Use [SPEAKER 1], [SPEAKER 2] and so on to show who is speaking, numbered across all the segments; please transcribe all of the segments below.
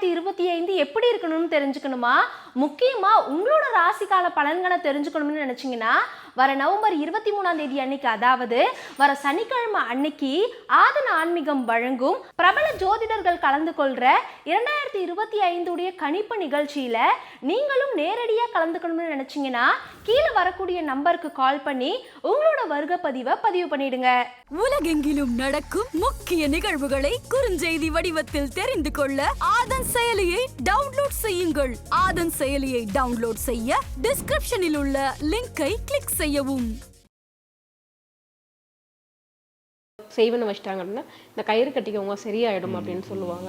[SPEAKER 1] 2025 எப்படி இருக்கணும்னு தெரிஞ்சுக்கணுமா? முக்கியமா உங்களோட ராசிக்கால பலன்களை தெரிஞ்சுக்கணும்னு நினைச்சீங்கன்னா வர நவம்பர் 23ஆம் தேதி அன்னைக்கு, அதாவது வர சனிக்கிழமை அன்னைக்கு ஆதன் ஆன்மீகம் வழங்கும் பிரபல ஜோதிடர்கள் கலந்து கொள்ற 2025 உடைய கணிப்பு நிகழ்ச்சியில நீங்களும் நேரடியா கலந்துக்கணும்னு நினைச்சீங்கன்னா கீழே வரக்கூடிய நம்பருக்கு கால் பண்ணி உங்களோட வருகை பதிவை பதிவு பண்ணிடுங்க.
[SPEAKER 2] உலகெங்கிலும் நடக்கும் முக்கிய நிகழ்வுகளை குறுஞ்செய்தி வடிவத்தில் தெரிந்து கொள்ள ஆதன் செயலியை டவுன்லோட் செய்யுங்கள். ஆதன் செயலியை டவுன்லோட் செய்ய டிஸ்கிரிப்ஷனில் உள்ள லிங்கை கிளிக் செய்யவும்.
[SPEAKER 3] செய்வன வச்சிட்டாங்க அப்படின்னா இந்த கயிறு கட்டிக்கவங்க சரியாயிடும் அப்படின்னு சொல்லுவாங்க.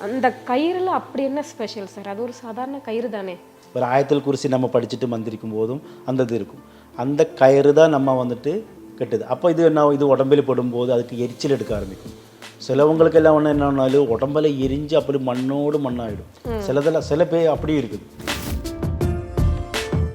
[SPEAKER 3] அந்த கயிறுல அப்படி என்ன ஸ்பெஷல் சார்? அது ஒரு சாதாரண கயிறு தானே.
[SPEAKER 4] ஒரு ஆயத்தல் குறிச்சி நம்ம படிச்சுட்டு மந்திரிக்கும் போதும் அந்த இது இருக்கும். அந்த கயிறு தான் நம்ம வந்துட்டு கெட்டுது. அப்போ இது என்ன, இது உடம்பில் படும்போது அதுக்கு எரிச்சல் எடுக்க ஆரம்பிக்கும். சிலவங்களுக்கு எல்லாம் ஒன்று என்னன்னாலும் உடம்புல எரிஞ்சு அப்படி மண்ணோடு மண்ணாயிடும். சில பேர் அப்படியும் இருக்குது.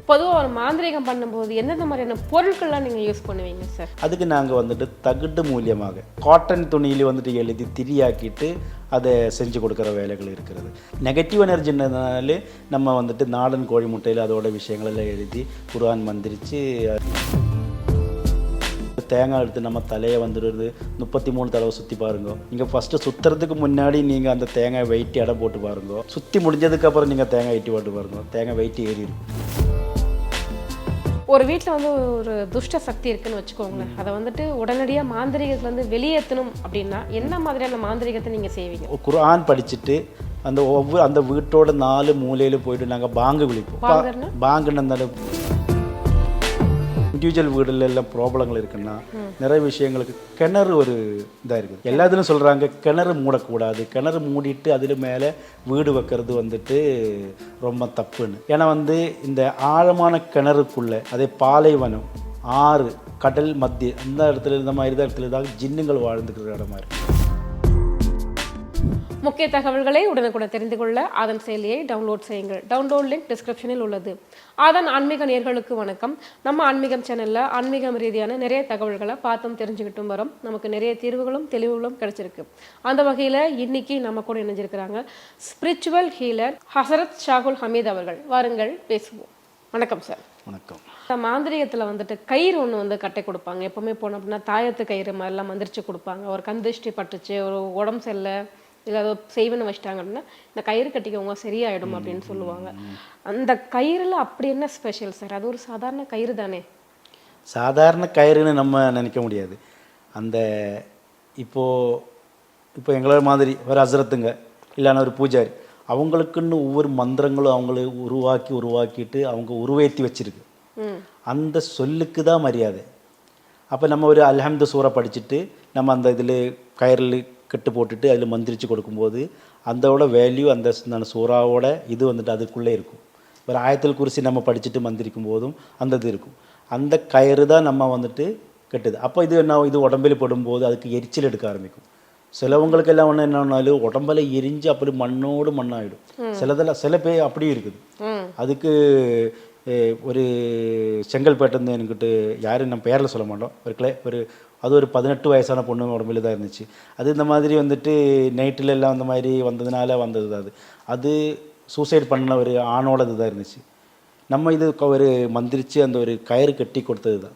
[SPEAKER 3] பொதுவாக ஒரு மாந்திரீகம் பண்ணும்போது எந்தெந்த மாதிரியான பொருட்கள்லாம் நீங்கள் யூஸ் பண்ணுவீங்க சார்?
[SPEAKER 4] அதுக்கு நாங்கள் வந்துட்டு தகுடு மூலியமாக காட்டன் துணியில் வந்துட்டு எழுதி திரியாக்கிட்டு அதை செஞ்சு கொடுக்குற வேலைகள் இருக்கிறது. நெகட்டிவ் எனர்ஜினாலே நம்ம வந்துட்டு நாடன் கோழி முட்டையில் அதோட விஷயங்களெல்லாம் எழுதி குர்ஆன் மந்திரிச்சு தேங்காய் எடுத்து நம்ம தலையை வந்துடுறது 33 தடவை சுற்றி பாருங்க. நீங்கள் ஃபஸ்ட்டு சுற்றுறதுக்கு முன்னாடி நீங்கள் அந்த தேங்காய் வெயிட்டு எடை போட்டு பாருங்க. சுற்றி முடிஞ்சதுக்கப்புறம் நீங்கள் தேங்காய் எட்டி போட்டு பாருங்க. தேங்காய் வெயிட்டு ஏறி இருக்கும்.
[SPEAKER 3] ஒரு வீட்டில் வந்து ஒரு துஷ்ட சக்தி இருக்குன்னு வச்சுக்கோங்களேன். அதை வந்துட்டு உடனடியாக மாந்திரிகத்துல வெளியேற்றணும் அப்படின்னா என்ன மாதிரியான மாந்திரிகத்தை நீங்கள் செய்வீங்க?
[SPEAKER 4] குர்ஆன் படிச்சுட்டு அந்த வீட்டோட 4 மூலையில் போயிட்டு நாங்கள் பாங்கு விழிப்போம். பாங்குன்னு இண்டிவிஜுவல் வீடுல எல்லாம் ப்ராப்ளங்கள் இருக்குன்னா நிறைய விஷயங்களுக்கு கிணறு ஒரு இதாக இருக்குது. எல்லாத்துலையும் சொல்கிறாங்க கிணறு மூடக்கூடாது, கிணறு மூடிட்டு அதில் மேலே வீடு வைக்கிறது வந்துட்டு ரொம்ப தப்புன்னு. ஏன்னா இந்த ஆழமான கிணறுக்குள்ளே அதே பாலைவனம், ஆறு, கடல் மத்திய அந்த இடத்துல இந்த மாதிரி தான் இடத்துல தான் ஜின்னுங்கள் வாழ்ந்துக்கிற இடமா இருக்குது.
[SPEAKER 3] முக்கிய தகவல்களை உடனுக்குடன் தெரிந்து கொள்ள ஆதன் செயலியை டவுன்லோட் செய்யுங்கள். டவுன்லோட் லிங்க் டிஸ்கிரிப்ஷனில் உள்ளது. ஆதன் ஆன்மீக நேயர்களுக்கு வணக்கம். நம்ம ஆன்மீகம் சேனலில் ஆன்மீகம் ரீதியான நிறைய தகவல்களை பார்த்தும் தெரிஞ்சுக்கிட்டும் வரோம். நமக்கு நிறைய தீர்வுகளும் தெளிவுகளும் கிடைச்சிருக்கு. அந்த வகையில் இன்னைக்கு நம்ம கூட இணைஞ்சிருக்கிறாங்க ஸ்பிரிச்சுவல் ஹீலர் ஹசரத் ஷாகுல் ஹமீத் அவர்கள். வாருங்கள் பேசுவோம். வணக்கம் சார்.
[SPEAKER 4] வணக்கம்.
[SPEAKER 3] மாந்திரிகத்தில் வந்துட்டு கயிறு ஒன்று கட்டை கொடுப்பாங்க. எப்பவுமே போனோம் அப்படின்னா தாயத்து கயிறு மாதிரிலாம் மந்திரிச்சு கொடுப்பாங்க. ஒரு கந்திஷ்டி பட்டுச்சு, ஒரு உடம்பு செல்ல இல்லை அதை செய்வன வச்சிட்டாங்க அப்படின்னா இந்த கயிறு கட்டிக்கவங்க சரியாயிடும் அப்படின்னு சொல்லுவாங்க. அந்த கயிறுல அப்படி என்ன ஸ்பெஷல் சார்? அது ஒரு சாதாரண கயிறு தானே.
[SPEAKER 4] சாதாரண கயிறுன்னு நம்ம நினைக்க முடியாது. இப்போ எங்களோட மாதிரி ஒரு ஹசரத்துங்க இல்லைன்னா ஒரு பூஜாரி, அவங்களுக்குன்னு ஒவ்வொரு மந்திரங்களும் அவங்கள உருவாக்கிட்டு அவங்க உருவேற்றி வச்சிருக்கு. அந்த சொல்லுக்கு தான் மரியாதை. அப்போ நம்ம ஒரு அல்ஹம்து சூரா படிச்சுட்டு நம்ம அந்த இதில் கயிறில் கட்டு போட்டுட்டு அதில் மந்திரிச்சு கொடுக்கும்போது அதோட வேல்யூ அந்த சூறாவோட இது வந்துட்டு அதுக்குள்ளே இருக்கும். ஒரு ஆயத்தல் குறிச்சி நம்ம படிச்சுட்டு மந்திரிக்கும் போதும் அந்த இது இருக்கும். அந்த கயிறு தான் நம்ம வந்துட்டு கெட்டுது. அப்போ இது உடம்பில் படும்போது அதுக்கு எரிச்சல் எடுக்க ஆரம்பிக்கும். சிலவங்களுக்கு எல்லாம் ஒன்று என்னன்னாலும் உடம்புல எரிஞ்சு அப்படி மண்ணோடு மண்ணாயிடும். சில பேர் அப்படியும் இருக்குது. அதுக்கு ஒரு செங்கல்பேட்டை என்கிட்ட யாரும் நம்ம பேரில் சொல்ல மாட்டோம், அது ஒரு 18 வயசான பொண்ணு உடம்புல தான் இருந்துச்சு. அது இந்த மாதிரி வந்துட்டு நைட்டில் எல்லாம் அந்த மாதிரி வந்ததுனால வந்தது தான். அது சூசைட் பண்ண ஒரு ஆணோட இதுதான் இருந்துச்சு. நம்ம இது ஒரு மந்திரிச்சு அந்த ஒரு கயிறு கட்டி கொடுத்தது தான்.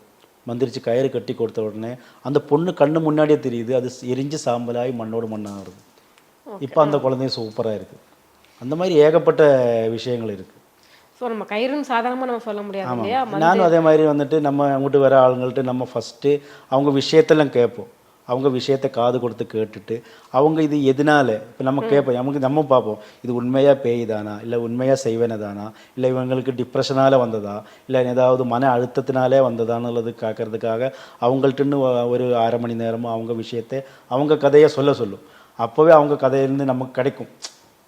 [SPEAKER 4] மந்திரிச்சு கயிறு கட்டி கொடுத்த உடனே அந்த பொண்ணு கண்ணு முன்னாடியே தெரியுது, அது எரிஞ்சு சாம்பலாகி மண்ணோடு மண்ணாகிறது. இப்போ அந்த குழந்தைய சூப்பராக இருக்குது. அந்த மாதிரி ஏகப்பட்ட விஷயங்கள் இருக்குது.
[SPEAKER 3] ஸோ நம்ம கயிறுன்னு சாதாரணமாக நம்ம சொல்ல முடியாது இல்லையா?
[SPEAKER 4] நானும் அதே மாதிரி வந்துட்டு நம்ம அங்கிட்டு வர ஆளுங்கள்ட்ட நம்ம ஃபஸ்ட்டு அவங்க விஷயத்தெல்லாம் கேட்போம். அவங்க விஷயத்தை காது கொடுத்து கேட்டுட்டு அவங்க இது எதனால இப்போ நம்ம கேட்போம். நம்ம பார்ப்போம் இது உண்மையாக பேய் தானா, இல்லை உண்மையாக செய்வன தானா, இல்லை இவங்களுக்கு டிப்ரெஷனால் வந்ததா, இல்லை ஏதாவது மன அழுத்தத்தினாலே வந்ததானுள்ளது கேட்கறதுக்காக அவங்கள்ட்டன்னு ஒரு 1/2 மணி நேரமும் அவங்க விஷயத்தை அவங்க கதையை சொல்லும். அப்போவே அவங்க கதையிலேருந்து நமக்கு கிடைக்கும்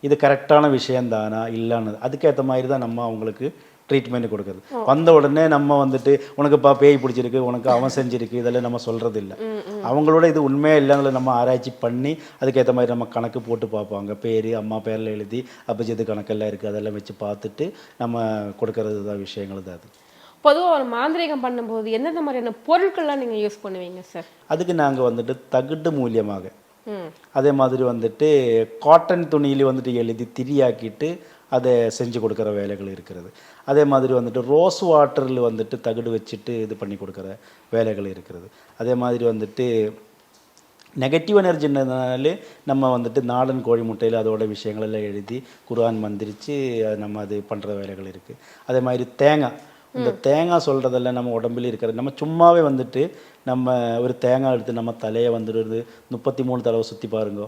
[SPEAKER 4] இது கரெக்டான விஷயந்தானா இல்லைன்னு. அதுக்கேற்ற மாதிரி தான் நம்ம அவங்களுக்கு ட்ரீட்மெண்ட் கொடுக்குறது. வந்த உடனே நம்ம வந்துட்டு உனக்குப்பா பேய் பிடிச்சிருக்கு, உனக்கு அவன் செஞ்சிருக்கு, இதெல்லாம் நம்ம சொல்கிறது இல்லை. அவங்களோட இது உண்மையாக இல்லைங்கள நம்ம ஆராய்ச்சி பண்ணி அதுக்கேற்ற மாதிரி நம்ம கணக்கு போட்டு பார்ப்பாங்க. பேர் அம்மா பேரில் எழுதி அபிஜித்து கணக்கெல்லாம் இருக்குது, அதெல்லாம் வச்சு பார்த்துட்டு நம்ம கொடுக்கறது தான் விஷயங்கள் தான். அது
[SPEAKER 3] பொதுவாக ஒரு மாந்திரீகம் பண்ணும்போது எந்தெந்த மாதிரியான பொருட்கள்லாம் நீங்கள் யூஸ் பண்ணுவீங்க சார்?
[SPEAKER 4] அதுக்கு நாங்கள் வந்துட்டு தகுடு மூலியமாக அதே மாதிரி வந்துட்டு காட்டன் துணியில் வந்துட்டு எழுதி திரியாக்கிட்டு அதை செஞ்சு கொடுக்குற வேலைகள் இருக்கிறது. அதே மாதிரி வந்துட்டு ரோஸ் வாட்டரில் வந்துட்டு தகடு வச்சுட்டு இது பண்ணி கொடுக்குற வேலைகள் இருக்கிறது. அதே மாதிரி வந்துட்டு நெகட்டிவ் எனர்ஜின்றதுனாலே நம்ம வந்துட்டு நாடன் கோழி முட்டையில் அதோட விஷயங்கள் எல்லாம் எழுதி குர்ஆன் மந்திரிச்சு நம்ம அது பண்ணுற வேலைகள் இருக்குது. அதே மாதிரி தேங்காய், இந்த தேங்காய் சொல்கிறதெல்லாம் நம்ம உடம்புல இருக்கிறது, நம்ம சும்மாவே வந்துட்டு நம்ம ஒரு தேங்காய் எடுத்து நம்ம தலையை வந்துடுறது 33 தடவை சுற்றி பாருங்க.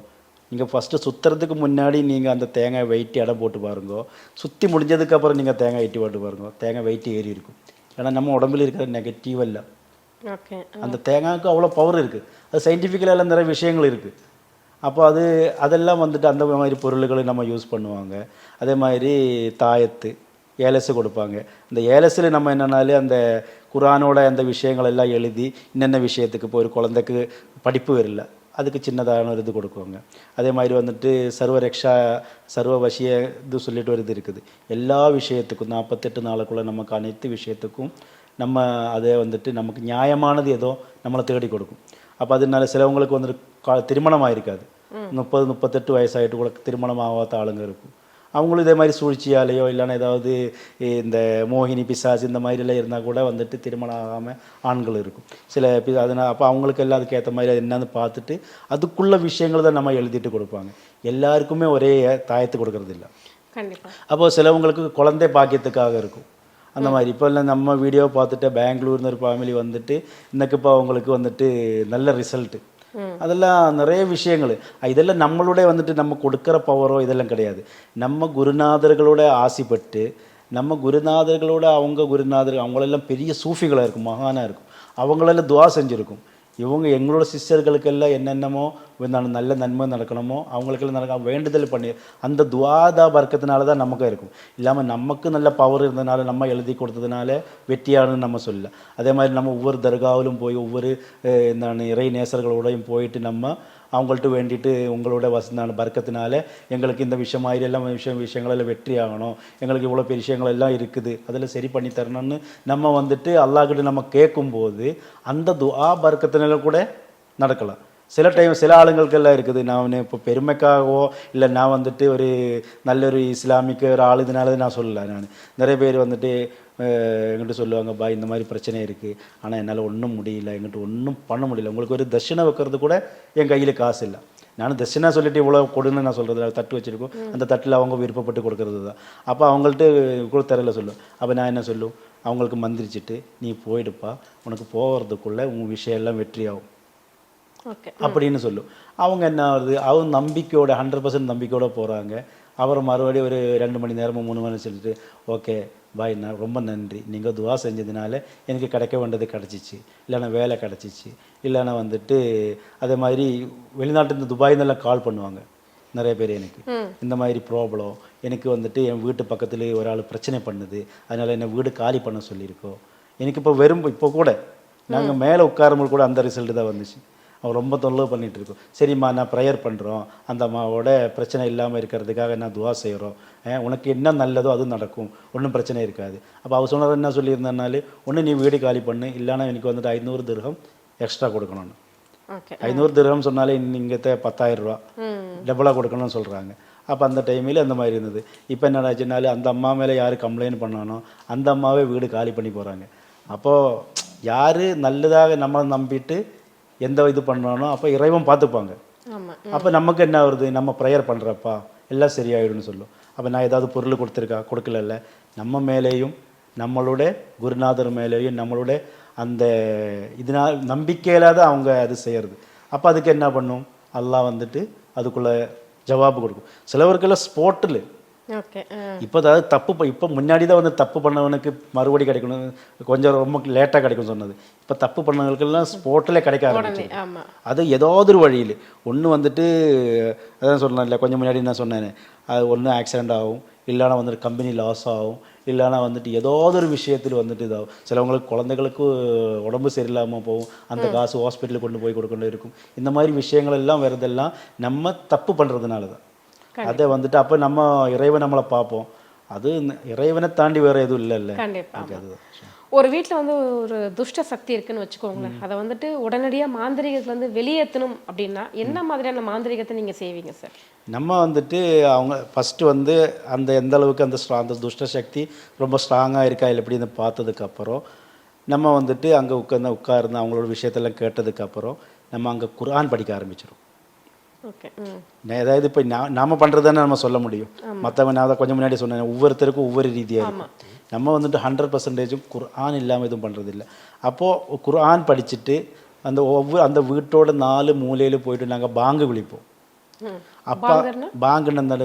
[SPEAKER 4] நீங்கள் ஃபஸ்ட்டு சுற்றுறதுக்கு முன்னாடி நீங்கள் அந்த தேங்காய் வெயிட்டு எடை போட்டு பாருங்க. சுற்றி முடிஞ்சதுக்கப்புறம் நீங்கள் தேங்காய் எட்டி போட்டு பாருங்க, தேங்காய் வெயிட்டு ஏறி இருக்கும். ஏன்னா நம்ம உடம்புல இருக்கிற நெகட்டிவ் இல்லை.
[SPEAKER 3] ஓகே,
[SPEAKER 4] அந்த தேங்காய்க்கு அவ்வளோ பவர் இருக்குது. அது சயின்டிஃபிக்கலாக நிறைய விஷயங்கள் இருக்குது. அப்போ அதெல்லாம் வந்துட்டு அந்த மாதிரி பொருள்களை நம்ம யூஸ் பண்ணுவாங்க. அதே மாதிரி தாயத்து ஏலசு கொடுப்பாங்க. இந்த ஏலசில் நம்ம என்னன்னாலே அந்த குர்ஆனோட அந்த விஷயங்கள் எல்லாம் எழுதி என்னென்ன விஷயத்துக்கு இப்போ ஒரு குழந்தைக்கு படிப்பு வரல அதுக்கு சின்னதான ஒரு இது கொடுக்குவாங்க. அதே மாதிரி வந்துட்டு சர்வவசிய இது சொல்லிட்டு ஒரு இது இருக்குது. எல்லா விஷயத்துக்கும் 48 நாளுக்குள்ளே நமக்கு அனைத்து விஷயத்துக்கும் நம்ம அதை வந்துட்டு நமக்கு நியாயமானது ஏதோ நம்மளை தேடி கொடுக்கும். அப்போ அதனால சிலவங்களுக்கு வந்துட்டு திருமணம் ஆயிருக்காது, 30-38 வயசாகிட்டு கூட திருமணம் ஆகாத ஆளுங்க இருக்கும். அவங்களும் இதே மாதிரி சூழ்ச்சியாலேயோ இல்லைன்னா ஏதாவது இந்த மோகினி பிசாசு இந்த மாதிரிலாம் இருந்தால் கூட வந்துட்டு திருமணம் ஆகாமல் ஆண்கள் இருக்கும் சில. அதனால் அப்போ அவங்களுக்கு எல்லாம் அதுக்கேற்ற மாதிரி அது என்னன்னு பார்த்துட்டு அதுக்குள்ள விஷயங்கள் தான் நம்ம எழுதிட்டு கொடுப்பாங்க. எல்லாருக்குமே ஒரே தாயத்து கொடுக்கறது இல்லை.
[SPEAKER 3] கண்டிப்பாக.
[SPEAKER 4] அப்போ சிலவங்களுக்கு குழந்தை பாக்கியத்துக்காக இருக்கும் அந்த மாதிரி. இப்போ இல்லை நம்ம வீடியோ பார்த்துட்டு பெங்களூர்னு ஒரு ஃபேமிலி வந்துட்டு இன்னைக்கு இப்போ அவங்களுக்கு வந்துட்டு நல்ல ரிசல்ட்டு. அதெல்லாம் நிறைய விஷயங்கள். இதெல்லாம் நம்மளுடைய வந்துட்டு நம்ம கொடுக்குற பவரோ இதெல்லாம் கிடையாது. நம்ம குருநாதர்களோட ஆசைப்பட்டு நம்ம குருநாதர்களோட அவங்களெல்லாம் பெரிய சூஃபிகளாக இருக்கும், மகானாக இருக்கும். அவங்களெல்லாம் துவா செஞ்சுருக்கும். இவங்க எங்களோட சிஸ்டர்களுக்கெல்லாம் என்னென்னமோ நல்ல நன்மை நடக்கணுமோ அவங்களுக்கெல்லாம் நடக்க வேண்டுதல் பண்ணி அந்த துவாதா பறக்கத்தினால தான் நமக்கு இருக்கும். இல்லாமல் நமக்கு நல்ல பவர் இருந்ததுனால நம்ம எழுதி கொடுத்ததுனால வெற்றியானு நம்ம சொல்லல. அதே மாதிரி நம்ம ஒவ்வொரு தர்காவிலும் போய் ஒவ்வொரு இறை நேசர்களோடையும் போயிட்டு நம்ம அவங்கள்ட்ட வேண்டிட்டு உங்களோட வசந்தான பறக்கத்தினால எங்களுக்கு இந்த விஷயம் எல்லாம் விஷயங்களெல்லாம் வெற்றி ஆகணும், எங்களுக்கு இவ்வளோ பெரிய விஷயங்கள் எல்லாம் இருக்குது, அதில் சரி பண்ணி தரணும்னு நம்ம வந்துட்டு அல்லாஹ்கிட்ட நம்ம கேட்கும்போது அந்த துஆ பறக்கத்தினால கூட நடக்கலாம். சில டைம் சில ஆளுங்களுக்கெல்லாம் இருக்குது. நான் இப்போ பெருமைக்காகவோ இல்லை நான் வந்துட்டு ஒரு நல்ல ஒரு இஸ்லாமிக்கு ஒரு ஆளுதுனால நான் சொல்லலை. நான் நிறைய பேர் வந்துட்டு எங்கிட்ட சொல்லுவாங்க, பா இந்த மாதிரி பிரச்சனை இருக்குது, ஆனால் என்னால் ஒன்றும் முடியல, எங்கிட்ட ஒன்றும் பண்ண முடியல, உங்களுக்கு ஒரு தட்சிணை வைக்கிறது கூட என் கையில் காசு இல்லை. நானும் தட்சிணா சொல்லிட்டு இவ்வளோ கொடுன்னு நான் சொல்கிறது, தட்டு வச்சுருக்கோம், அந்த தட்டில் அவங்க விருப்பப்பட்டு கொடுக்கறது தான். அப்போ அவங்கள்ட்ட கொடுத்தரையில சொல்லுவேன். அப்போ நான் என்ன சொல்லுவேன், அவங்களுக்கு மந்திரிச்சிட்டு நீ போயிடுப்பா, உனக்கு போகிறதுக்குள்ளே உன் விஷயம் எல்லாம் வெற்றியாகும் அப்படின்னு சொல்லும். அவங்க என்ன ஆகுது, அவங்க நம்பிக்கையோட 100% நம்பிக்கையோடு போகிறாங்க. அப்புறம் மறுபடியும் ஒரு 2 மணி நேரமோ 3 மணி நேரம் சொல்லிட்டு ஓகே பாய், நான் ரொம்ப நன்றி, நீங்கள் துவா செஞ்சதுனால எனக்கு கிடைக்க வேண்டியது கிடச்சிச்சு, இல்லைன்னா வேலை கிடச்சிச்சு, இல்லைன்னா வந்துட்டு அதே மாதிரி வெளிநாட்டு துபாயின்னெல்லாம் கால் பண்ணுவாங்க நிறைய பேர். எனக்கு இந்த மாதிரி ப்ராப்ளம், எனக்கு வந்துட்டு என் வீட்டு பக்கத்தில் ஒரு ஆள் பிரச்சனை பண்ணுது, அதனால் என்னை வீடு காலி பண்ண சொல்லியிருக்கோம். எனக்கு இப்போ கூட நாங்கள் மேலே உட்காரும்போது கூட அந்த ரிசல்ட்டு தான் வந்துச்சு. அவன் ரொம்ப தொல்லை பண்ணிகிட்டு இருக்கோம். சரிம்மா நான் ப்ரேயர் பண்ணுறோம், அந்த அம்மாவோட பிரச்சனை இல்லாமல் இருக்கிறதுக்காக நான் துவா செய்கிறோம், உனக்கு என்ன நல்லதோ அது நடக்கும், ஒன்றும் பிரச்சனை இருக்காது. அப்போ அவர் சொன்னது என்ன சொல்லியிருந்தனாலே, ஒன்று நீ வீடு காலி பண்ணு, இல்லைன்னா எனக்கு வந்துட்டு 500 திர்ஹம் எக்ஸ்ட்ரா கொடுக்கணும்னு. 500 திர்ஹம் சொன்னாலே இங்கே 10,000 ரூபா டபுளாக கொடுக்கணும்னு சொல்கிறாங்க. அப்போ அந்த டைமில் அந்த மாதிரி இருந்தது. இப்போ என்ன ஆச்சுனாலும் அந்த அம்மா மேலே யார் கம்ப்ளைண்ட் பண்ணானோ அந்த அம்மாவே வீடு காலி பண்ணி போகிறாங்க. அப்போது யார் நல்லதாக நம்ம நம்பிட்டு எந்த இது பண்ணானோ அப்போ இறைவன் பார்த்துப்பாங்க. அப்போ நமக்கு என்ன வருது, நம்ம ப்ரேயர் பண்ணுறப்பா எல்லாம் சரியாயிடும்னு சொல்லும். அப்போ நான் ஏதாவது பொருள் கொடுக்கல, நம்ம மேலேயும் நம்மளோட குருநாதர் மேலேயும் நம்மளோட அந்த இதனால் நம்பிக்கையில தான் அவங்க அது செய்கிறது. அப்போ அதுக்கு என்ன பண்ணும், அல்லாஹ் வந்துட்டு அதுக்குள்ளே ஜவாபு கொடுக்கும். சிலவருக்கெல்லாம் ஸ்போர்ட்டில் இப்போ அதாவது இப்போ முன்னாடி தான் வந்து தப்பு பண்ணவனுக்கு மறுபடி கிடைக்கணும், கொஞ்சம் ரொம்ப லேட்டாக கிடைக்கும் சொன்னது. இப்போ தப்பு பண்ணவங்களுக்கெல்லாம் ஸ்போர்ட்டில் கிடைக்க ஆரம்பிச்சு. அது ஏதாவது ஒரு வழியில் ஒன்று வந்துட்டு அதான் சொன்னேன் இல்லை கொஞ்சம் முன்னாடி நான் சொன்னேன், அது ஒன்று ஆக்சிடெண்ட் ஆகும், இல்லைனா வந்துட்டு கம்பெனி லாஸ் ஆகும், இல்லைனா வந்துட்டு ஏதாவது ஒரு விஷயத்தில் வந்துட்டு இதாகும். சிலவங்களுக்கு குழந்தைகளுக்கு உடம்பு சரியில்லாமல் போகும், அந்த காசு ஹாஸ்பிட்டலுக்கு கொண்டு போய் கொடுக்கணும் இருக்கும். இந்த மாதிரி விஷயங்கள் எல்லாம் வருதெல்லாம் நம்ம தப்பு பண்ணுறதுனால தான். அதை வந்துட்டு அப்போ நம்ம இறைவன் நம்மளை பார்ப்போம், அது இறைவனை தாண்டி வேற எதுவும் இல்லைல்ல.
[SPEAKER 3] கண்டிப்பா.
[SPEAKER 4] அதுதான்.
[SPEAKER 3] ஒரு வீட்டில் வந்து ஒரு துஷ்ட சக்தி இருக்குன்னு வச்சுக்கோங்களேன், அதை வந்துட்டு உடனடியாக மாந்திரிகத்துலேருந்து வெளியேற்றணும் அப்படின்னா என்ன மாதிரியான மாந்திரிகத்தை நீங்கள் செய்வீங்க சார்?
[SPEAKER 4] நம்ம வந்துட்டு அவங்க ஃபஸ்ட்டு வந்து அந்த எந்த அளவுக்கு அந்த துஷ்ட சக்தி ரொம்ப ஸ்ட்ராங்காக இருக்கா இல்லை எப்படின்னு பார்த்ததுக்கப்புறம் நம்ம வந்துட்டு அங்கே உட்கார்ந்து அவங்களோட விஷயத்தெல்லாம் கேட்டதுக்கப்புறம் நம்ம அங்கே குர்ஆன் படிக்க ஆரம்பிச்சிடும்.
[SPEAKER 3] ஓகே.
[SPEAKER 4] ஏதாவது இப்போ நாம பண்ணுறது தானே நம்ம சொல்ல முடியும். மற்றவன் நான் அதை கொஞ்சம் முன்னாடி சொன்னேன், ஒவ்வொருத்தருக்கும் ஒவ்வொரு ரீதியாக இருக்கும். நம்ம வந்துட்டு 100% குர்ஆன் இல்லாமல் எதுவும் பண்ணுறது இல்லை. அப்போது குர்ஆன் படிச்சுட்டு அந்த வீட்டோட 4 மூலையில் போயிட்டு நாங்கள் பாங்கு விழிப்போம். அப்போ பாங்குன்னு அந்த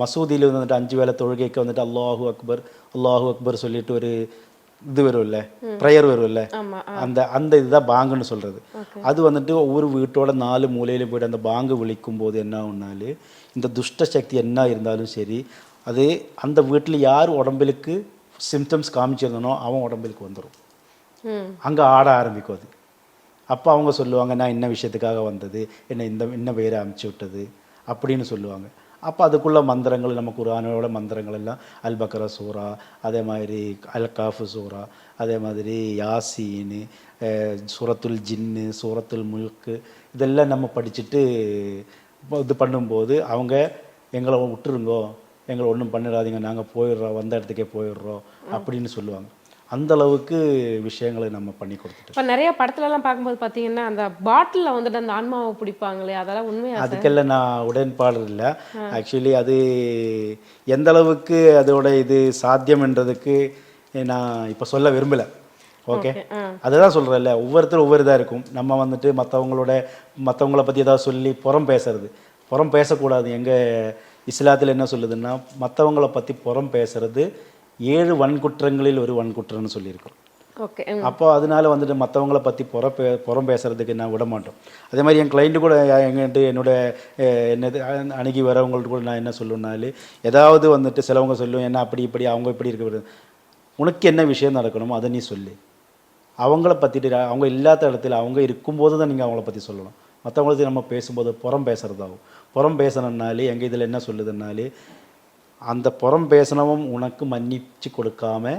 [SPEAKER 4] மசூதியில் வந்துட்டு 5 வேளை தொழுகைக்கு வந்துட்டு அல்லாஹூ அக்பர் சொல்லிட்டு ஒரு இது வரும்ல, ப்ரேயர் வரும்ல, அந்த இதுதான் பாங்குன்னு சொல்றது. அது வந்துட்டு ஒவ்வொரு வீட்டோட 4 மூலையிலும் போயிட்டு அந்த பாங்கு விழிக்கும் போது என்ன ஒன்னாலு இந்த துஷ்ட சக்தி என்ன இருந்தாலும் சரி, அது அந்த வீட்டில் யார் உடம்புக்கு சிம்டம்ஸ் காமிச்சிருந்தனோ அவன் உடம்புக்கு வந்துடும். அங்கே ஆட ஆரம்பிக்கும் அது. அப்போ அவங்க சொல்லுவாங்க, நான் என்ன விஷயத்துக்காக வந்தது, என்ன இன்ன பேரை அமுச்சு விட்டது அப்படின்னு சொல்லுவாங்க. அப்போ அதுக்குள்ள மந்திரங்கள் நம்ம குர்ஆனோட மந்திரங்கள் எல்லாம் அல் பக்ரா சூரா, அதே மாதிரி அல் காஃபு சூரா, அதே மாதிரி யாசீனு, சூரத்துல் ஜின்னு, சூரத்துல் முல்க்கு, இதெல்லாம் நம்ம படிச்சுட்டு இது பண்ணும்போது அவங்க எங்களை விட்டுருங்கோ, எங்களை ஒன்றும் பண்ணிடாதீங்க, நாங்கள் போயிடுறோம், வந்த இடத்துக்கே போயிடுறோம் அப்படின்னு சொல்லுவாங்க. அந்த அளவுக்கு விஷயங்களை நம்ம பண்ணி கொடுத்துட்டோம்.
[SPEAKER 3] இப்போ நிறைய படத்துலலாம் பார்க்கும்போது பார்த்தீங்கன்னா அந்த பாட்டிலில் வந்துட்டு அந்த ஆன்மாவை பிடிப்பாங்களே, அதெல்லாம் உண்மையா?
[SPEAKER 4] அதுக்கெல்லாம் நான் உடன்பாடு இல்லை. ஆக்சுவலி அது எந்த அளவுக்கு அதோட இது சாத்தியம்ன்றதுக்கு நான் இப்போ சொல்ல விரும்பலை. ஓகே, அதுதான் சொல்கிறேன்ல, ஒவ்வொருத்தரும் ஒவ்வொரு இதாக இருக்கும். நம்ம வந்துட்டு மற்றவங்கள பற்றி ஏதாவது சொல்லி புறம் பேசக்கூடாது. எங்கள் இஸ்லாத்தில் என்ன சொல்லுதுன்னா, மற்றவங்கள பற்றி புறம் பேசுறது 7 வன்குற்றங்களில் ஒரு வன்குற்றம்னு சொல்லியிருக்கோம்.
[SPEAKER 3] ஓகே.
[SPEAKER 4] அப்போ அதனால வந்துட்டு மற்றவங்கள பற்றி புறம் பேசுறதுக்கு நான் விட மாட்டோம். அதே மாதிரி என் கிளைண்ட்டு கூட என்னது அணுகி வரவங்கள்ட்ட கூட நான் என்ன சொல்லுனாலும், ஏதாவது வந்துட்டு சிலவங்க சொல்லுவேன், என்ன அப்படி இப்படி அவங்க இப்படி இருக்க, உனக்கு என்ன விஷயம் நடக்கணுமோ அதை நீ சொல்லு. அவங்கள பற்றிட்டு அவங்க இல்லாத இடத்துல அவங்க இருக்கும்போது தான் நீங்கள் அவங்கள பற்றி சொல்லணும். மற்றவங்களுக்கு நம்ம பேசும்போது புறம் பேசுகிறதாகும். புறம் பேசணுன்னாலே எங்கள் இதில் என்ன சொல்லுதுன்னாலே, அந்த புறம் பேசனவும் உனக்கு மன்னிச்சு கொடுக்காம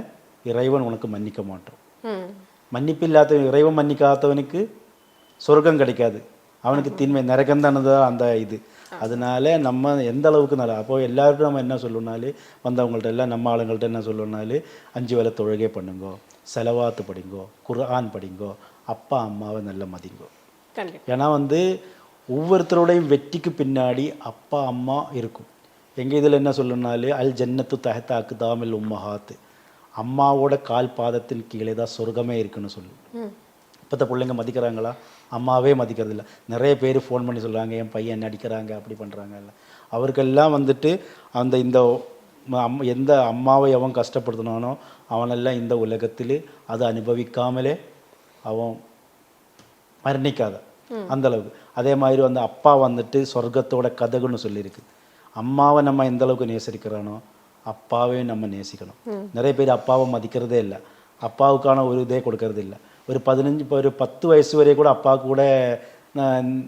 [SPEAKER 4] இறைவன் உனக்கு மன்னிக்க மாட்டோம். மன்னிப்பு இல்லாத இறைவன் மன்னிக்காதவனுக்கு சொர்க்கம் கிடைக்காது, அவனுக்கு தீன்மை நரகம் தானதான் அந்த இது. அதனால நம்ம எந்த அளவுக்கு நல்லா, அப்போ எல்லாருக்கும் நம்ம என்ன சொல்லணும்னாலே, வந்தவங்கள்ட்ட எல்லாம் நம்ம ஆளுங்கள்ட்ட என்ன சொல்லணும்னாலே, 5 வேளை தொழுகை பண்ணுங்கோ, செலவாத்து படிங்கோ, குர்ஆன் படிங்கோ, அப்பா அம்மாவை நல்லா மதிங்கோ. ஏன்னா வந்து ஒவ்வொருத்தருடையும் வெற்றிக்கு பின்னாடி அப்பா அம்மா இருக்கும். எங்கள் இதில் என்ன சொல்லணும்னாலே, அல் ஜன்னத்து தஹ்த அக்தாமில் உம்மஹாத், அம்மாவோட கால் பாதத்தின் கீழே தான் சொர்க்கமே இருக்குன்னு சொல்லுவோம். இப்போத்த பிள்ளைங்க மதிக்கிறாங்களா? அம்மாவே மதிக்கிறது இல்லை. நிறைய பேர் ஃபோன் பண்ணி சொல்கிறாங்க, என் பையன் என்ன அடிக்கிறாங்க, அப்படி பண்ணுறாங்க. இல்லை, அவருக்கெல்லாம் வந்துட்டு எந்த அம்மாவை அவன் கஷ்டப்படுத்தினானோ அவனெல்லாம் இந்த உலகத்தில் அதை அனுபவிக்காமலே அவன் மரணிக்காத அந்த அளவுக்கு. அதே மாதிரி அப்பா வந்துட்டு சொர்க்கத்தோட கதகுன்னு சொல்லியிருக்கு. அம்மாவை நம்ம எந்த அளவுக்கு நேசிக்கிறானோ அப்பாவையும் நம்ம நேசிக்கணும். நிறைய பேர் அப்பாவை மதிக்கிறதே இல்லை, அப்பாவுக்கான ஒரு இதே கொடுக்கறது இல்லை. ஒரு 10 வயசு வரைய கூட அப்பா கூட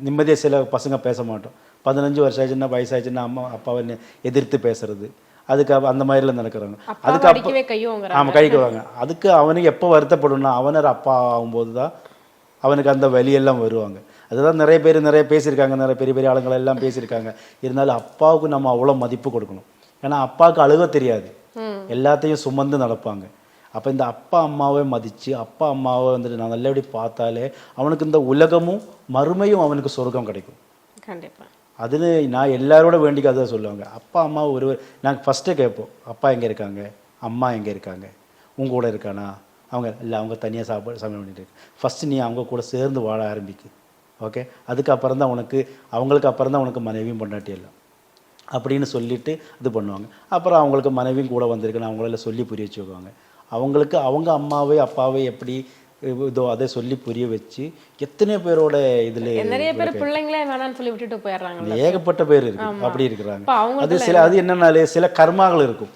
[SPEAKER 4] நிம்மதியாக சில பசங்க பேச மாட்டோம். 15 வருஷம் ஆச்சுன்னா, வயசாச்சுன்னா அப்பாவை எதிர்த்து பேசுறது, அதுக்கு அந்த மாதிரிலாம் நடக்கிறாங்க. அதுக்கு ஆமாம், கைக்கு வாங்க. அதுக்கு அவனுக்கு எப்போ வருத்தப்படணும்னா அவனர் அப்பா ஆகும்போது தான் அவனுக்கு அந்த வலியெல்லாம் வருவாங்க. அதுதான் நிறைய பேர் பேசியிருக்காங்க, நிறைய பெரிய பெரிய ஆளுங்கள் எல்லாம் பேசியிருக்காங்க. இருந்தாலும் அப்பாவுக்கு நம்ம அவ்வளோ மதிப்பு கொடுக்கணும். ஏன்னா அப்பாவுக்கு அழுக தெரியாது, எல்லாத்தையும் சுமந்து நடப்பாங்க. அப்போ இந்த அப்பா அம்மாவை மதித்து அப்பா அம்மாவை வந்துட்டு நான் நல்லபடி பார்த்தாலே அவனுக்கு இந்த உலகமும் மறுமையும் அவனுக்கு சொர்க்கம் கிடைக்கும்.
[SPEAKER 3] கண்டிப்பாக.
[SPEAKER 4] அதுன்னு நான் எல்லாரோட வேண்டிக்க அதை சொல்லுவாங்க. அப்பா அம்மா நாங்கள் ஃபஸ்ட்டே கேட்போம், அப்பா எங்கே இருக்காங்க, அம்மா எங்கே இருக்காங்க, உங்க கூட இருக்கானா? அவங்க இல்லை, அவங்க தனியாக சமையல் பண்ணிட்டு இருக்கு. ஃபஸ்ட்டு நீ அவங்க கூட சேர்ந்து வாழ ஆரம்பிக்கு. ஓகே, அதுக்கப்புறம் தான் அவங்களுக்கு அப்புறம் தான் உனக்கு மனைவியும் பொண்டாட்டி இல்லை அப்படின்னு சொல்லிட்டு இது பண்ணுவாங்க. அப்புறம் அவங்களுக்கு மனைவியும் கூட வந்திருக்குன்னு அவங்கள சொல்லி புரிய வச்சு வைக்குவாங்க. அவங்களுக்கு அவங்க அம்மாவை அப்பாவை எப்படி இதோ அதை சொல்லி புரிய வச்சு எத்தனையோ பேரோட இதில்
[SPEAKER 3] நிறைய பேர் பிள்ளைங்களே வேணான்னு சொல்லி விட்டுட்டு போயிடுறாங்க.
[SPEAKER 4] ஏகப்பட்ட பேர் இருக்கு, அப்படி இருக்கிறாங்க. அது என்னன்னாலே சில கர்மாக்கள் இருக்கும்.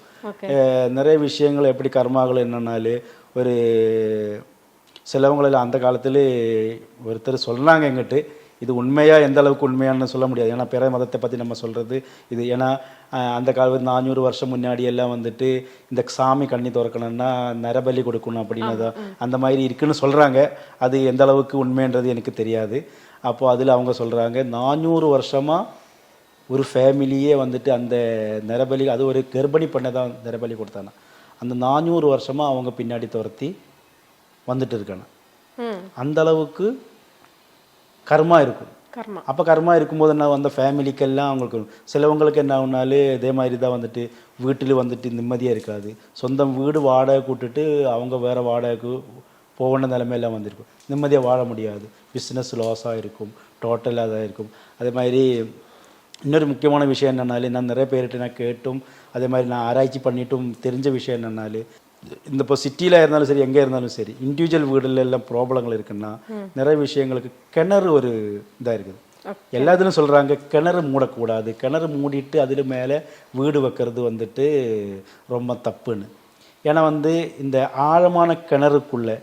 [SPEAKER 4] நிறைய விஷயங்கள் எப்படி கர்மாக்கள் என்னன்னாலே, ஒரு சிலவங்களில் அந்த காலத்தில் ஒருத்தர் சொன்னாங்க எங்கிட்ட, இது உண்மையாக எந்த அளவுக்கு உண்மையானு சொல்ல முடியாது. ஏன்னா பிற மதத்தை பற்றி நம்ம சொல்கிறது இது. ஏன்னா அந்த காலத்து 400 வருஷம் முன்னாடி எல்லாம் வந்துட்டு இந்த சாமி கண்ணி திறக்கணும்னா நரபலி கொடுக்கணும் அப்படின்னு அந்த மாதிரி இருக்குன்னு சொல்கிறாங்க. அது எந்த அளவுக்கு உண்மைன்றது எனக்கு தெரியாது. அப்போது அதில் அவங்க சொல்கிறாங்க 400 வருஷமாக ஒரு ஃபேமிலியே வந்துட்டு அந்த நரபலி, அது ஒரு கர்ப்பிணி பண்ணை தான் நரபலி கொடுத்தாங்க. அந்த 400 வருஷமாக அவங்க பின்னாடி துரத்தி வந்துட்டு இருக்காங்க. அந்த அளவுக்கு கர்மா இருக்கும். அப்போ கர்மா இருக்கும்போது என்ன அந்த ஃபேமிலிக்கெல்லாம் அவங்களுக்கு சிலவங்களுக்கு என்ன ஆகுனாலும் இதே மாதிரி தான் வந்துட்டு வீட்டில் வந்துட்டு நிம்மதியாக இருக்காது. சொந்தம் வீடு வாடகை கூட்டுட்டு அவங்க வேறு வாடகைக்கு போகணும் நிலைமையெல்லாம் வந்திருக்கும். நிம்மதியாக வாழ முடியாது. பிஸ்னஸ் லாஸாக இருக்கும், டோட்டலாக தான் இருக்கும். அதே மாதிரி இன்னொரு முக்கியமான விஷயம் என்னன்னாலும் நான் நிறைய பேர்கிட்ட நான் கேட்டும் அதே மாதிரி நான் ஆராய்ச்சி பண்ணிட்டும் தெரிஞ்ச விஷயம் என்னன்னாலும் இந்த இப்போ சிட்டியில் இருந்தாலும் சரி எங்கே இருந்தாலும் சரி இண்டிவிஜுவல் வீடுல எல்லாம் ப்ராப்ளங்கள் இருக்குன்னா நிறைய விஷயங்களுக்கு கிணறு ஒரு இதாக இருக்குது. எல்லா இதுலையும் சொல்கிறாங்க கிணறு மூடக்கூடாது, கிணறு மூடிட்டு அதில் மேலே வீடு வைக்கிறது வந்துட்டு ரொம்ப தப்புன்னு. ஏன்னா வந்து இந்த ஆழமான கிணறுக்குள்ளே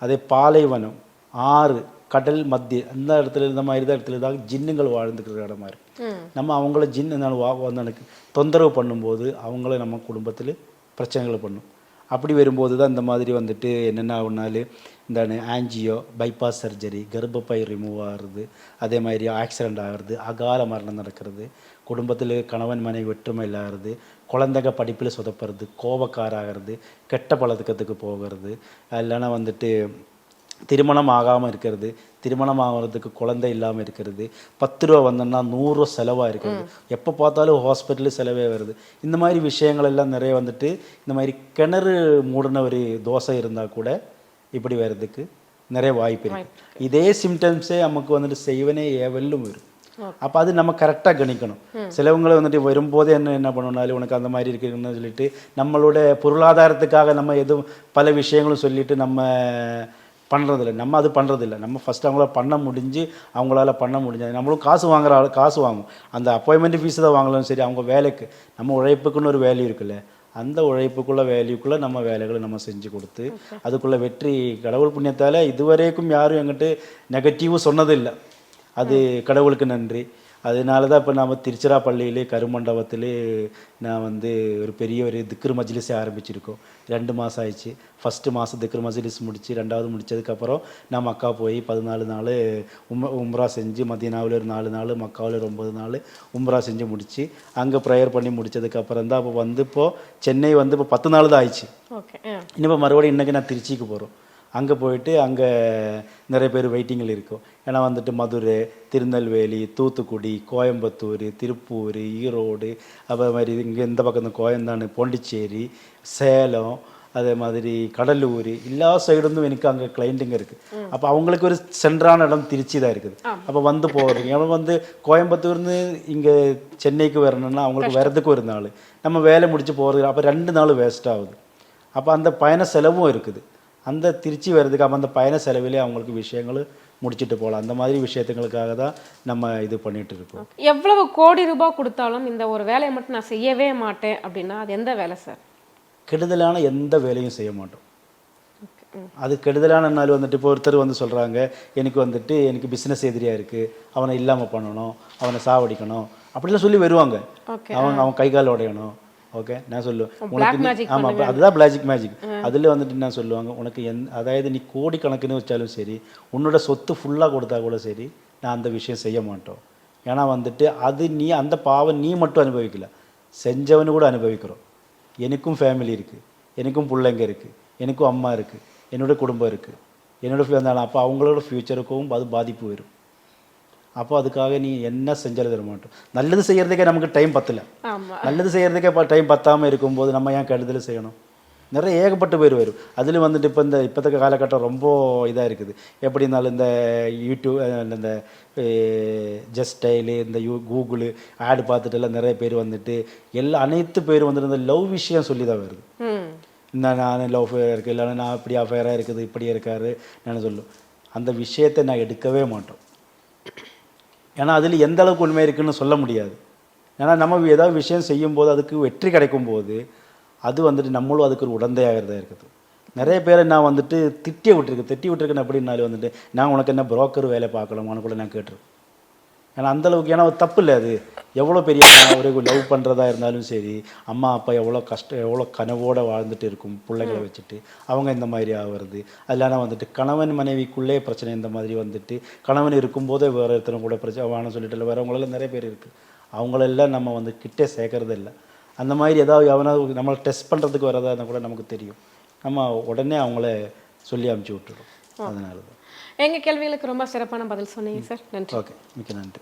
[SPEAKER 4] அதே பாலைவனம், ஆறு, கடல் மத்திய அந்த இடத்துல இந்த மாதிரி தான் இடத்துல தான் ஜின்னுங்கள் வாழ்ந்துக்கிற இடமா இருக்கு. நம்ம அவங்கள ஜின்னு தொந்தரவு பண்ணும்போது அவங்கள நம்ம குடும்பத்தில் பிரச்சனைகளை பண்ணும். அப்படி வரும்போது தான் இந்த மாதிரி வந்துட்டு என்னென்ன ஆகுனாலும் இந்த ஆன்ஜியோ, பைபாஸ் சர்ஜரி, கர்ப்பப்பை ரிமூவ் ஆகிறது, அதே மாதிரி ஆக்சிடெண்ட் ஆகிறது, அகால மரணம் நடக்கிறது, குடும்பத்தில் கணவன் மனைவி ஒற்றுமை இல்லாகிறது, குழந்தைங்க படிப்பில் சொதப்புறது, கோபக்காராகிறது, கெட்ட பழக்கத்துக்கு போகிறது, இல்லைன்னா வந்துட்டு திருமணம் ஆகாமல் இருக்கிறது, திருமணம் ஆகிறதுக்கு குழந்தை இல்லாமல் இருக்கிறது, 10 ரூபா வந்தோன்னா 100 ரூபா செலவாக இருக்கிறது, எப்போ பார்த்தாலும் ஹாஸ்பிட்டலு செலவே வருது. இந்த மாதிரி விஷயங்கள் எல்லாம் நிறைய வந்துட்டு இந்த மாதிரி கிணறு மூடின ஒரு தோசை இருந்தால் கூட இப்படி வர்றதுக்கு நிறைய வாய்ப்பு இருக்குது. இதே சிம்டம்ஸே நமக்கு வந்துட்டு செய்வனே ஏவலும் வரும். அப்போ அது நம்ம கரெக்டாக கணிக்கணும். சிலவங்களை வந்துட்டு வரும்போதே என்ன பண்ணணும்னாலும் உனக்கு அந்த மாதிரி இருக்குன்னு சொல்லிட்டு நம்மளோட பொருளாதாரத்துக்காக நம்ம எதுவும் பல விஷயங்களும் சொல்லிட்டு நம்ம பண்ணுறதில்ல. நம்ம அது பண்ணுறதில்ல. நம்ம ஃபஸ்ட்டு அவங்கள அவங்களால பண்ண முடிஞ்சது நம்மளும் காசு வாங்குற ஆள் காசு வாங்கும். அந்த அப்பாயின்மெண்ட் ஃபீஸ் தான் வாங்கலாம் சரி, அவங்க வேலைக்கு நம்ம உழைப்புக்குன்னு ஒரு வேல்யூ இருக்குல்ல, அந்த உழைப்புக்குள்ள வேல்யூக்குள்ளே நம்ம வேலைகளை நம்ம செஞ்சு கொடுத்து அதுக்குள்ளே வெற்றி கடவுள் புண்ணியத்தால் இதுவரைக்கும் யாரும் எங்கிட்ட நெகட்டிவும் சொன்னதில்லை. அது கடவுளுக்கு நன்றி. அதனால தான் இப்போ நம்ம திருச்சிராப்பள்ளியிலே கருமண்டபத்திலே நான் வந்து ஒரு பெரிய ஒரு திக்ரு மஜ்லிஸை ஆரம்பிச்சிருக்கோம். 2 மாதம் ஆயிடுச்சு. ஃபஸ்ட்டு மாதம் திக்ரு மஜ்லிஸ் முடித்து 2வது முடித்ததுக்கப்புறம் நான் மக்கா போய் 14 நாள் உம்ரா செஞ்சு, மதீனாவில் ஒரு 4 நாள், மக்காவில் ஒரு 9 நாள் உம்ரா செஞ்சு முடித்து அங்கே ப்ரேயர் பண்ணி முடித்ததுக்கப்புறம் தான் அப்போ வந்து இப்போது சென்னை வந்து இப்போ 10 நாள் தான் ஆயிடுச்சு. இன்னும் மறுபடியும் இன்றைக்கி நான் திருச்சிக்கு போகிறோம். அங்கே போயிட்டு அங்கே நிறைய பேர் வெயிட்டிங்கில் இருக்கும். ஏன்னா வந்துட்டு மதுரை, திருநெல்வேலி, தூத்துக்குடி, கோயம்புத்தூர், திருப்பூர், ஈரோடு, அதே மாதிரி இங்கே இந்த பக்கம் இந்த கோயந்தானு, பாண்டிச்சேரி, சேலம், அதே மாதிரி கடலூர், எல்லா சைடுந்தும் எனக்கு அங்கே கிளைண்ட்டுங்க இருக்குது. அப்போ அவங்களுக்கு ஒரு சென்றான இடம் திருச்சி தான் இருக்குது. அப்போ வந்து போகிறதுக்கு ஏன்னா வந்து கோயம்புத்தூர்னு இங்கே சென்னைக்கு வரணும்னா அவங்களுக்கு வரதுக்கு ஒரு நாள், நம்ம வேலை முடிச்சு போகிறது அப்போ 2 நாள் வேஸ்ட் ஆகுது. அப்போ அந்த பயண செலவும் இருக்குது. அந்த திருச்சி வர்றதுக்கு அப்போ அந்த பயண செலவிலே அவங்களுக்கு விஷயங்கள் முடிச்சுட்டு போகலாம். அந்த மாதிரி விஷயத்துங்களுக்காக தான் நம்ம இது பண்ணிட்டு இருக்கோம்.
[SPEAKER 3] எவ்வளவு கோடி ரூபாய் கொடுத்தாலும் இந்த ஒரு வேலையை மட்டும் நான் செய்யவே மாட்டேன் அப்படின்னா அது எந்த வேலை சார்?
[SPEAKER 4] கெடுதலான எந்த வேலையும் செய்ய மாட்டோம். அது கெடுதலானாலும் வந்துட்டு இப்போ ஒருத்தர் வந்து சொல்கிறாங்க எனக்கு பிஸ்னஸ் எதிரியாக இருக்குது, அவனை இல்லாமல் பண்ணணும், அவனை சாவடிக்கணும் அப்படிலாம் சொல்லி வருவாங்க. அவன் கை கால் உடையணும். ஓகே, நான் சொல்லுவேன் உனக்கு ஆமாம் அதுதான் பிளாஜிக் மேஜிக். அதில் வந்துட்டு என்ன சொல்லுவாங்க, உனக்கு அதாவது நீ கோடிக்கணக்குன்னு வச்சாலும் சரி, உன்னோட சொத்து ஃபுல்லாக கொடுத்தா கூட சரி, நான் அந்த விஷயம் செய்ய மாட்டோம். ஏன்னா வந்துட்டு அது நீ அந்த பாவம் நீ மட்டும் அனுபவிக்கல, செஞ்சவனு கூட அனுபவிக்கிறோம். எனக்கும் ஃபேமிலி இருக்குது, எனக்கும் பிள்ளைங்க இருக்குது, எனக்கும் அம்மா இருக்குது, என்னோட குடும்பம் இருக்குது, என்னோட அப்போ அவங்களோட ஃப்யூச்சருக்கும் அது பாதிப்பு வரும். அப்போ அதுக்காக நீ என்ன செஞ்சாலும் தர மாட்டோம். நல்லது செய்கிறதுக்கே நமக்கு டைம் பத்தலை. நல்லது செய்கிறதுக்கே டைம் பத்தாமல் இருக்கும்போது நம்ம ஏன் கெடுதல் செய்யணும்? நிறைய ஏகப்பட்ட பேர் வரும். அதில் வந்துட்டு இப்போ இப்போதைக்கு காலகட்டம் ரொம்ப இதாக இருக்குது. எப்படி இருந்தாலும் இந்த யூடியூப், இந்த ஜஸ்ட் ஸ்டைலு, இந்த கூகுளு ஆடு பார்த்துட்டு எல்லாம் நிறைய பேர் வந்துட்டு அனைத்து பேர் வந்துட்டு இந்த லவ் விஷயம் சொல்லி தான் வருது. இந்த நான் லவ் அஃபேராக இருக்குது, இல்லைன்னா நான் இப்படி அஃபேராக இருக்குது, இப்படி இருக்காரு நான் சொல்லும். அந்த விஷயத்தை நான் எடுக்கவே மாட்டோம். ஏன்னா அதில் எந்த அளவுக்கு உண்மை இருக்குன்னு சொல்ல முடியாது. ஏன்னா நம்ம ஏதாவது விஷயம் செய்யும்போது அதுக்கு வெற்றி கிடைக்கும் போது அது வந்துட்டு நம்மளும் அதுக்கு ஒரு உடந்தையாகிறதா இருக்குது. நிறைய பேரை நான் வந்துட்டு திட்டி விட்டுருக்கேன் அப்படின்னாலும் வந்துட்டு நான் உனக்கு என்ன புரோக்கர் வேலை பார்க்கலாம் உனக்குள்ள நான் கேட்டிருக்கேன். ஏன்னா அந்தளவுக்கு, ஏன்னா தப்பு இல்லை அது. எவ்வளோ பெரிய ஒரு லவ் பண்ணுறதா இருந்தாலும் சரி, அம்மா அப்பா எவ்வளோ கனவோடு வாழ்ந்துட்டு இருக்கும் பிள்ளைகளை வச்சுட்டு அவங்க இந்த மாதிரி ஆகிறது. அதெல்லாம் வந்துட்டு கணவன் மனைவிக்குள்ளே பிரச்சனை இந்த மாதிரி வந்துட்டு கணவன் இருக்கும்போதே வேறு ஒருத்தனை கூட பிரச்சனை வான்னு சொல்லிட்டு வேறவங்களெல்லாம் நிறைய பேர் இருக்குது. அவங்களெல்லாம் நம்ம வந்து கிட்டே சேர்க்கறது இல்லை. அந்த மாதிரி ஏதாவது எவனாவது நம்மளை டெஸ்ட் பண்ணுறதுக்கு வரதா இருந்தால் கூட நமக்கு தெரியும், நம்ம உடனே அவங்கள சொல்லி அமுச்சு விட்டுடும். அதனால தான்
[SPEAKER 3] எங்கள் கேள்விகளுக்கு ரொம்ப சிறப்பான பதில் சொன்னீங்க சார். நன்றி.
[SPEAKER 4] ஓகே, மிக்க நன்றி.